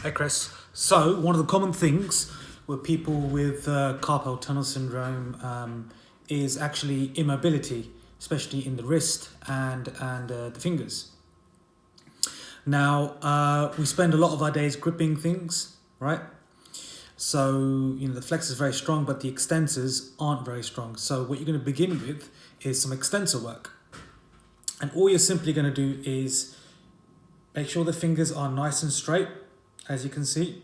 Hey Chris. So one of the common things with people with carpal tunnel syndrome is actually immobility, especially in the wrist and the fingers. Now we spend a lot of our days gripping things, right? So the flex is very strong, but the extensors aren't very strong. So what you're going to begin with is some extensor work, and all you're simply going to do is make sure the fingers are nice and straight, as you can see.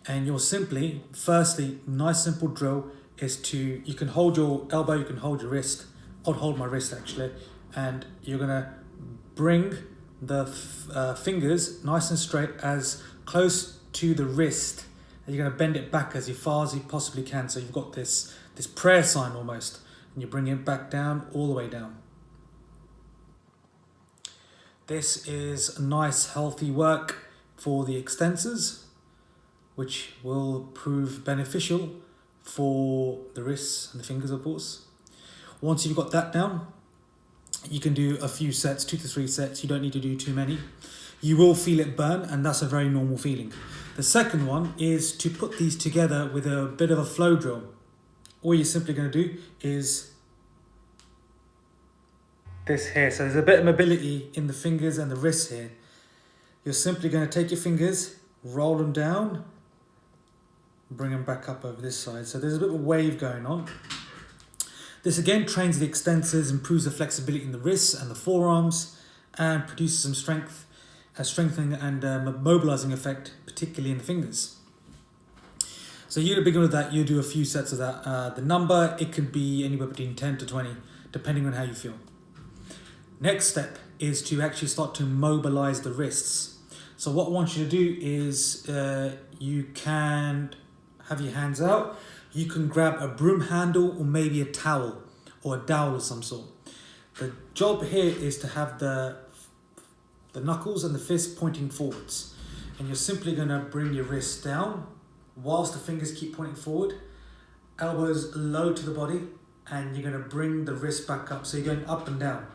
And you'll simply, firstly, nice simple drill is to, you can hold your elbow, you can hold your wrist. I'll hold my wrist actually. And you're gonna bring the fingers nice and straight, as close to the wrist. And you're gonna bend it back as far as you possibly can. So you've got this prayer sign almost. And you bring it back down, all the way down. This is nice, healthy work for the extensors, which will prove beneficial for the wrists and the fingers, of course. Once you've got that down, you can do a few sets, 2 to 3 sets. You don't need to do too many. You will feel it burn, and that's a very normal feeling. The second one is to put these together with a bit of a flow drill. All you're simply going to do is this here. So there's a bit of mobility in the fingers and the wrists here. You're simply going to take your fingers, roll them down, bring them back up over this side. So there's a bit of a wave going on. This again trains the extensors, improves the flexibility in the wrists and the forearms, and produces some strength, a strengthening and mobilizing effect, particularly in the fingers. So you're going to begin with that. You do a few sets of that. The number, it can be anywhere between 10 to 20, depending on how you feel. Next step is to actually start to mobilize the wrists. So what I want you to do is you can have your hands out. You can grab a broom handle or maybe a towel or a dowel of some sort. The job here is to have the knuckles and the fist pointing forwards. And you're simply going to bring your wrists down whilst the fingers keep pointing forward. Elbows low to the body, and you're going to bring the wrist back up. So you're going up and down.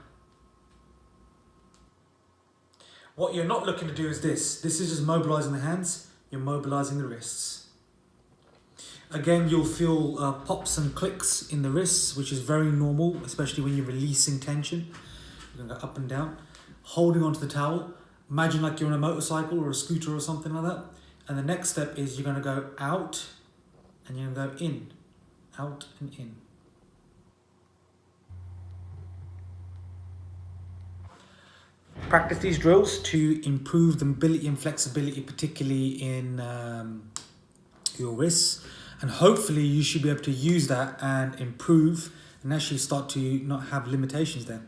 What you're not looking to do is this. This is just mobilizing the hands. You're mobilizing the wrists. Again, you'll feel pops and clicks in the wrists, which is very normal, especially when you're releasing tension. You're going to go up and down, holding onto the towel. Imagine like you're on a motorcycle or a scooter or something like that. And the next step is you're going to go out and you're going to go in, out and in. Practice these drills to improve the mobility and flexibility, particularly in your wrists, and hopefully you should be able to use that and improve and actually start to not have limitations there.